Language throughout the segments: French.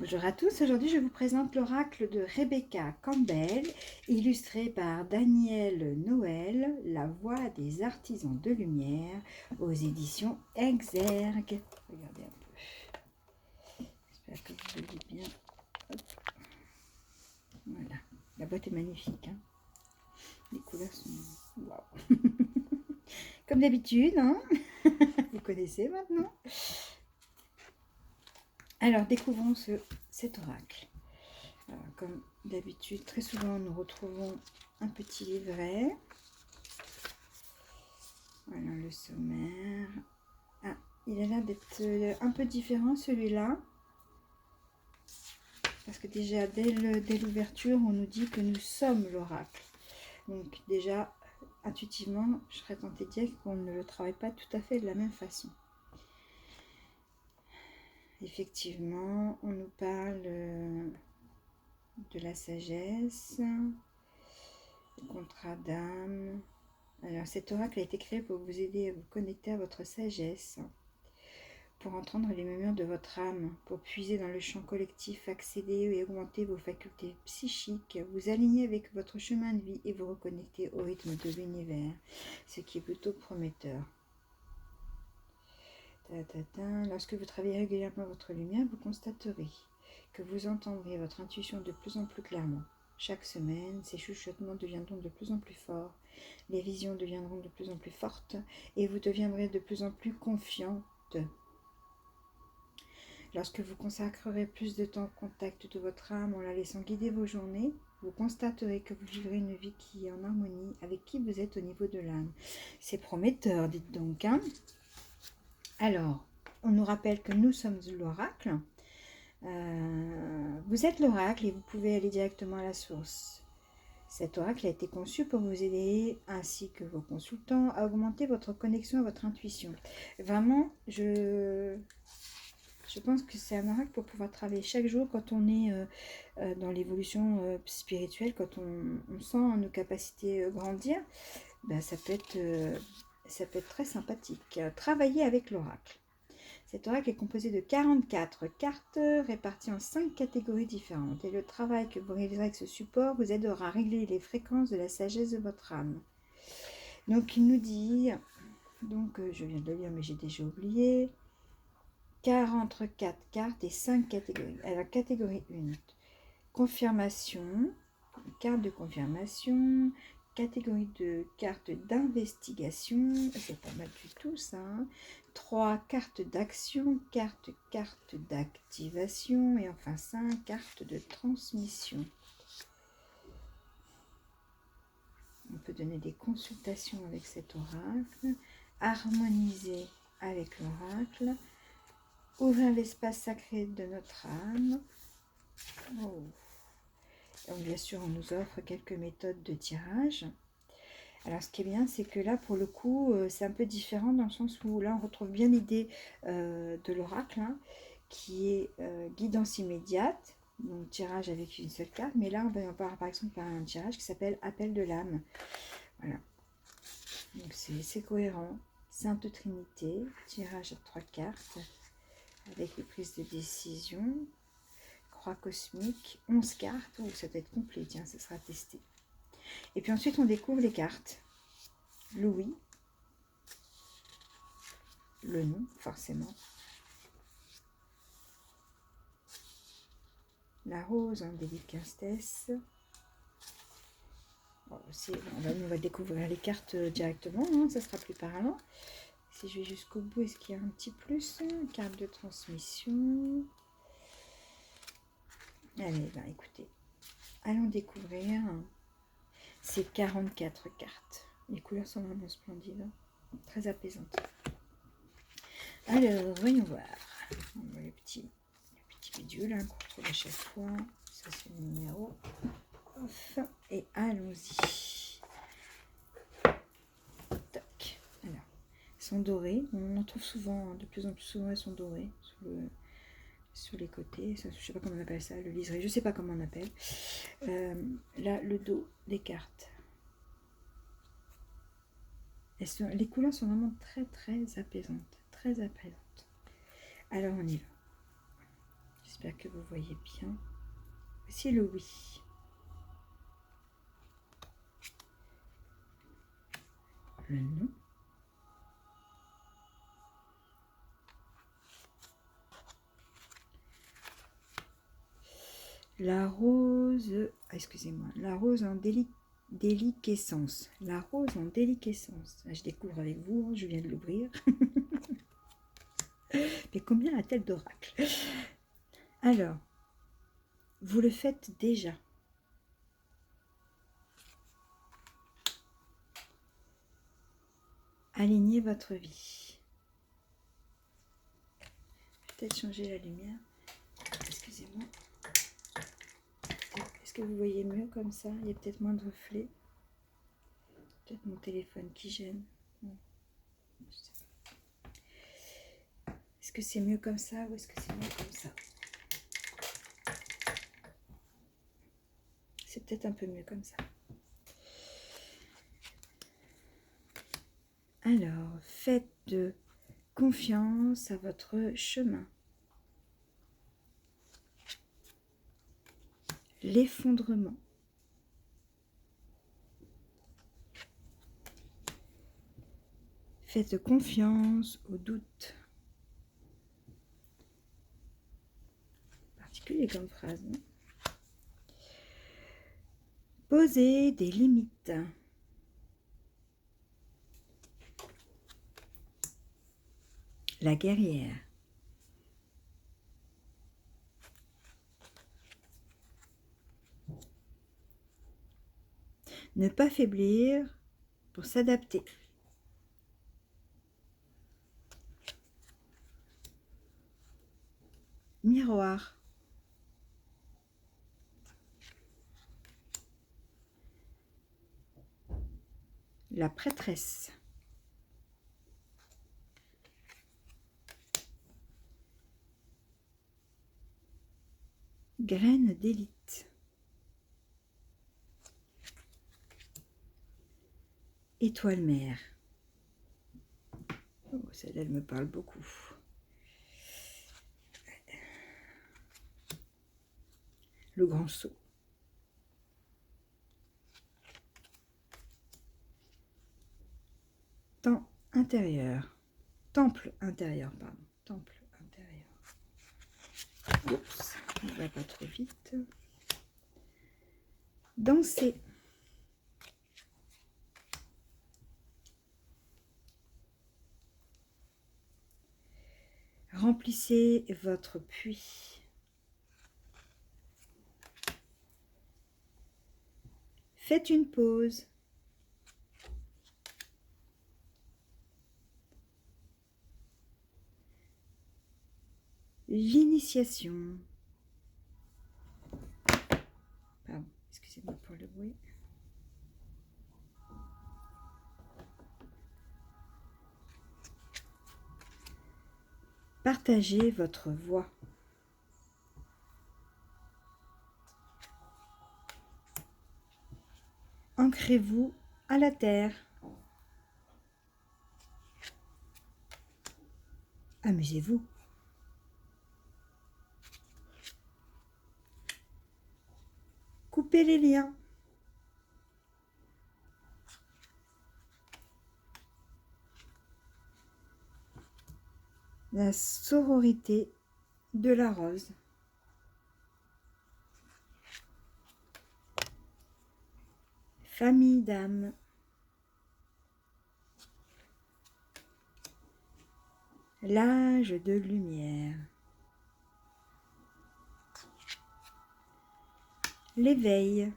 Bonjour à tous, aujourd'hui je vous présente l'oracle de Rebecca Campbell, illustré par Daniel Noël, La voix des artisans de lumière, aux éditions Exergue. Regardez un peu, j'espère que vous voyez bien. Hop. Voilà, la boîte est magnifique, hein. Les couleurs sont... Waouh. Comme d'habitude, hein. Vous connaissez maintenant. Alors découvrons cet oracle. Comme d'habitude, très souvent nous retrouvons un petit livret. Voilà le sommaire. Ah, il a l'air d'être un peu différent celui-là. Parce que déjà, dès l'ouverture, on nous dit que nous sommes l'oracle. Donc déjà, intuitivement, je serais tentée de dire qu'on ne le travaille pas tout à fait de la même façon. Effectivement, on nous parle de la sagesse, du contrat d'âme. Alors, cet oracle a été créé pour vous aider à vous connecter à votre sagesse, pour entendre les murmures de votre âme, pour puiser dans le champ collectif, accéder et augmenter vos facultés psychiques, vous aligner avec votre chemin de vie et vous reconnecter au rythme de l'univers, ce qui est plutôt prometteur. Lorsque vous travaillez régulièrement votre lumière, vous constaterez que vous entendrez votre intuition de plus en plus clairement. Chaque semaine, ces chuchotements deviendront de plus en plus forts, les visions deviendront de plus en plus fortes et vous deviendrez de plus en plus confiante. Lorsque vous consacrerez plus de temps au contact de votre âme en la laissant guider vos journées, vous constaterez que vous vivrez une vie qui est en harmonie avec qui vous êtes au niveau de l'âme. C'est prometteur, dites donc, hein. Alors, on nous rappelle que nous sommes l'oracle. Vous êtes l'oracle et vous pouvez aller directement à la source. Cet oracle a été conçu pour vous aider, ainsi que vos consultants, à augmenter votre connexion à votre intuition. Vraiment, je pense que c'est un oracle pour pouvoir travailler chaque jour quand on est dans l'évolution spirituelle, quand on sent nos capacités grandir. Ben, ça peut être très sympathique. Travailler avec l'oracle. Cet oracle est composé de 44 cartes réparties en 5 catégories différentes. Et le travail que vous réaliserez avec ce support vous aidera à régler les fréquences de la sagesse de votre âme. Donc il nous dit, je viens de le lire mais j'ai déjà oublié, 44 cartes et 5 catégories. Alors catégorie 1, confirmation, carte de confirmation. Catégorie de cartes d'investigation, c'est pas mal du tout ça. 3 cartes d'action, cartes d'activation et enfin 5 cartes de transmission. On peut donner des consultations avec cet oracle, harmoniser avec l'oracle, ouvrir l'espace sacré de notre âme. Oh. Donc bien sûr, on nous offre quelques méthodes de tirage. Alors ce qui est bien, c'est que là, pour le coup, c'est un peu différent dans le sens où là, on retrouve bien l'idée de l'oracle, hein, qui est guidance immédiate, donc tirage avec une seule carte. Mais là, on va voir par exemple un tirage qui s'appelle appel de l'âme. Voilà. Donc c'est cohérent. Sainte Trinité, tirage à 3 cartes, avec les prises de décision. Croix cosmique, 11 cartes. Oh, ça doit être complet, tiens, ça sera testé. Et puis ensuite, on découvre les cartes. Louis, le nom, forcément. La rose, délicatesse. Bon, on va découvrir les cartes directement, hein, ça sera plus parlant. Si je vais jusqu'au bout, est-ce qu'il y a un petit plus? Carte de transmission. Allez, ben écoutez, allons découvrir ces 44 cartes. Les couleurs sont vraiment splendides, très apaisantes. Alors, voyons voir. On voit le petit bidule qu'on retrouve à chaque fois. Ça, c'est le numéro. Ouf, et allons-y. Tac. Alors, elles sont dorées. On en trouve souvent, de plus en plus souvent, elles sont dorées sur les côtés. Ça, je ne sais pas comment on appelle ça, le liseré. Je ne sais pas comment on appelle. Là, le dos des cartes. Les couleurs sont vraiment très, très apaisantes. Très apaisantes. Alors, on y va. J'espère que vous voyez bien. Voici le oui. Le non. La rose, excusez-moi, la rose en déliquescence. La rose en déliquescence. Je découvre avec vous, hein, je viens de l'ouvrir. Mais combien a-t-elle d'oracles? Alors, vous le faites déjà. Alignez votre vie. Peut-être changer la lumière. Excusez-moi. Est-ce que vous voyez mieux comme ça? Il y a peut-être moins de reflets. Peut-être mon téléphone qui gêne. Non. Je sais pas. Est-ce que c'est mieux comme ça ou est-ce que c'est mieux comme ça? C'est peut-être un peu mieux comme ça. Alors, faites confiance à votre chemin. L'effondrement. Faites confiance au doute. Particulier comme phrase. Hein? Posez des limites. La guerrière. Ne pas faiblir pour s'adapter. Miroir. La prêtresse. Graine d'élite. Étoile mère. Oh, celle-là, elle me parle beaucoup. Le grand saut. Temps intérieur. Temple intérieur, pardon. Temple intérieur. Oups, on ne va pas trop vite. Danser. Remplissez votre puits. Faites une pause. L'initiation. Pardon, excusez-moi pour le bruit. Partagez votre voix. Ancrez-vous à la terre. Amusez-vous. Coupez les liens. La sororité de la rose. Famille d'âmes. L'âge de lumière. L'éveil.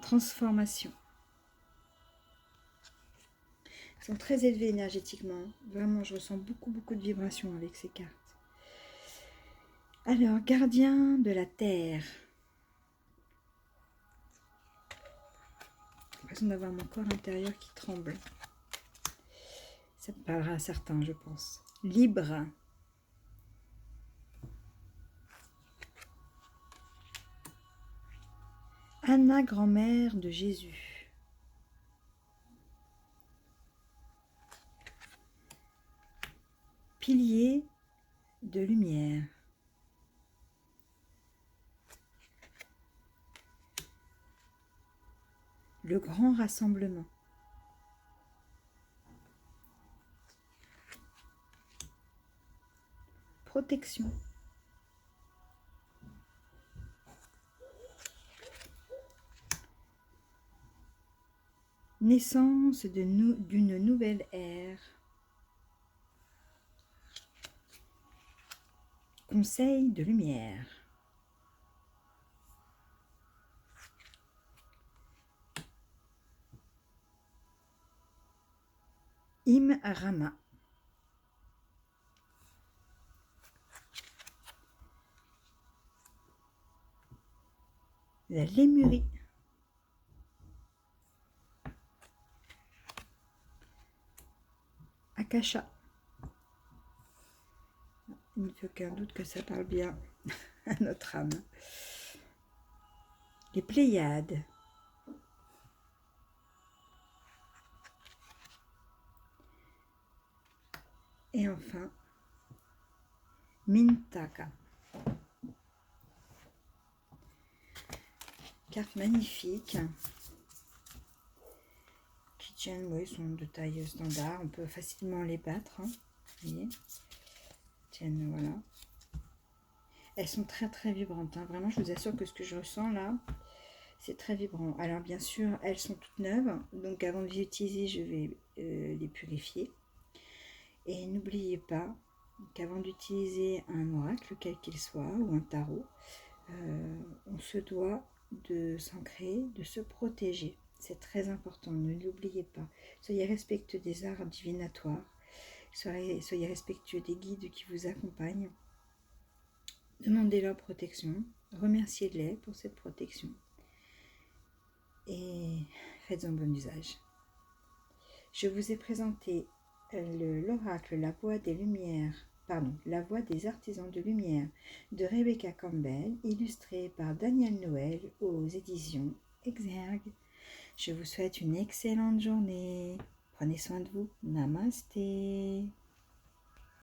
Transformation. Ils sont très élevés énergétiquement. Vraiment, je ressens beaucoup de vibrations avec ces cartes. Alors, gardien de la terre. J'ai l'impression d'avoir mon corps intérieur qui tremble. Ça me parlera à certains, je pense. Libre. Anna, grand-mère de Jésus. pilier de lumière. Le grand rassemblement. Protection. Naissance d'une nouvelle ère. Conseil de lumière. Im Rama. La Lémurie. Akasha. Il ne fait aucun doute que ça parle bien à notre âme. Les Pléiades. Et enfin, Mintaka. Carte magnifique. Qui tiennent, oui, sont de taille standard. On peut facilement les battre. Hein, vous voyez. Tiennent, voilà. Elles sont très très vibrantes. Hein. Vraiment, je vous assure que ce que je ressens là, c'est très vibrant. Alors bien sûr, elles sont toutes neuves. Donc avant de les utiliser, je vais les purifier. Et n'oubliez pas qu'avant d'utiliser un oracle, quel qu'il soit, ou un tarot, on se doit de s'ancrer, de se protéger. C'est très important, ne l'oubliez pas. Soyez respectueux des arts divinatoires, soyez respectueux des guides qui vous accompagnent. Demandez leur protection, remerciez-les pour cette protection et faites-en bon usage. Je vous ai présenté l'oracle La Voix des Lumières, La Voix des Artisans de Lumière de Rebecca Campbell, illustrée par Daniel Noël aux éditions Exergue. Je vous souhaite une excellente journée. Prenez soin de vous. Namasté.